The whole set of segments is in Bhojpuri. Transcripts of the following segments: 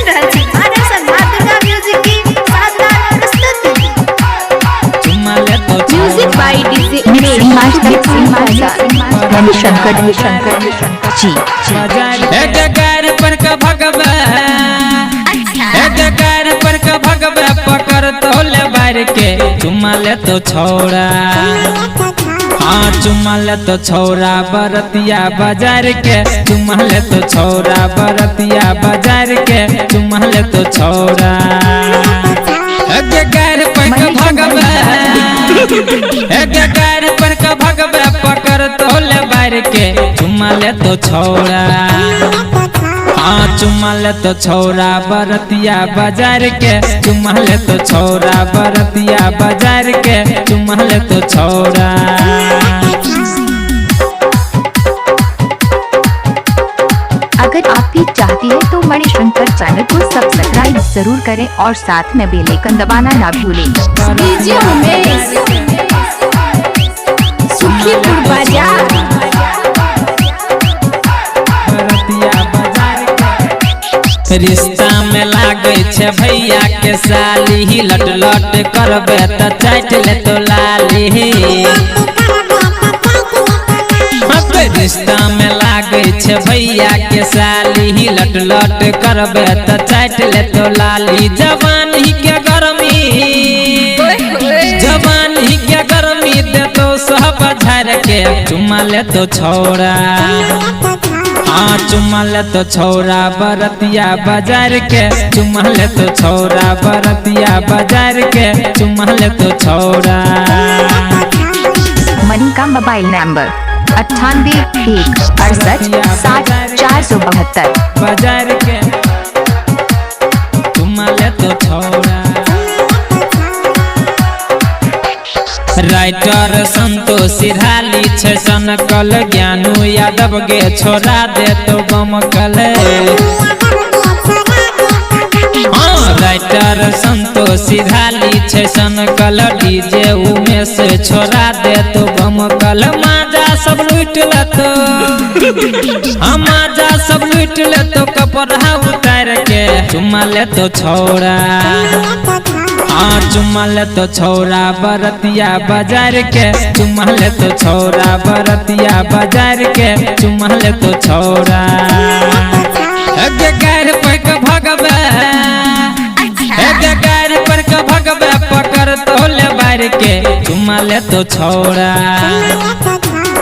रहल छी आदर्शन मां दुर्गा म्यूजिक की शानदार प्रस्तुति। चुम्मा ले तो म्यूजिक बाय डीजे रविशंकर जी एक गार पर का भगवा एक गार पर का भगवा पकड़ तो ले बार के चुम्मा ले तो छोड़ा हाँ चुम्मा ले तो छोड़ा बरतिया बाजार के चुम्मा ले तो छोड़ा बरतिया बाजार के चुम्मा ले तो छोड़ा एक गार पर का भगवा एक गार पर का भगवा पकड़ तो ले बार के चुम्मा ले तो छोड़ा हाँ चुम्मा ले तो छोड़ा बरतिया बाजार के चुम्मा ले तो छोड़ा बरतिया बाजार के चुम्मा ले तो छोड़ा। अगर आप भी चाहती है तो मणिशंकर चैनल को सब्सक्राइब जरूर करें और साथ में बेल आइकन दबाना ना भूलें। डीजे उमेश सुखीपुर बाजार। रिश्ता में लागे छे भैया के साली लट लट करबे त चाट ले तो लाली रिश्ता में लागे छे भैया के साली लट लट करबे त चाट ले तो लाली जवानी के गर्मी जवानी के गर्मी दे तो सब झाड़ के चुम्मा ले तो छोड़ा हाँ चुम्मा ले तो छोड़ा बरतिया बाजार के चुम्मा ले तो छोड़ा बरतिया बाजार के चुम्मा ले तो छोड़ा। मनी का मोबाइल नंबर 981667 बाजार के चुम्मा ले तो छोड़ा। राइटर संतोष सिरहाली छे सनकल ज्ञानू यादव गे छोड़ा दे तो बम कले हाँ राइटर संतोष सिरहाली छे सनकल डीजे उमेश छोड़ा दे तो बम कल माजा सब लूट ले तो हम माजा सब लूट ले तो कपड़ा उतार के चुम्मा ले तो छोड़ा हाँ चुम्मा ले तो छोड़ा बरतिया बाजार के चुम्मा ले तो छोड़ा बरतिया बाजार के चुम्मा ले तो छोड़ा एक गार पर का भगवा एक गार पर का भगवा पकड़ तो ले बार के चुम्मा ले तो छोड़ा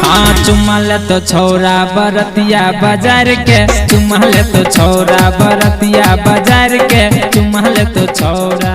हाँ चुम्मा ले तो छोड़ा बरतिया बाजार के चुम्मा ले तो छोड़ा बरतिया बाजार के चुम्मा ले तो छोड़ा।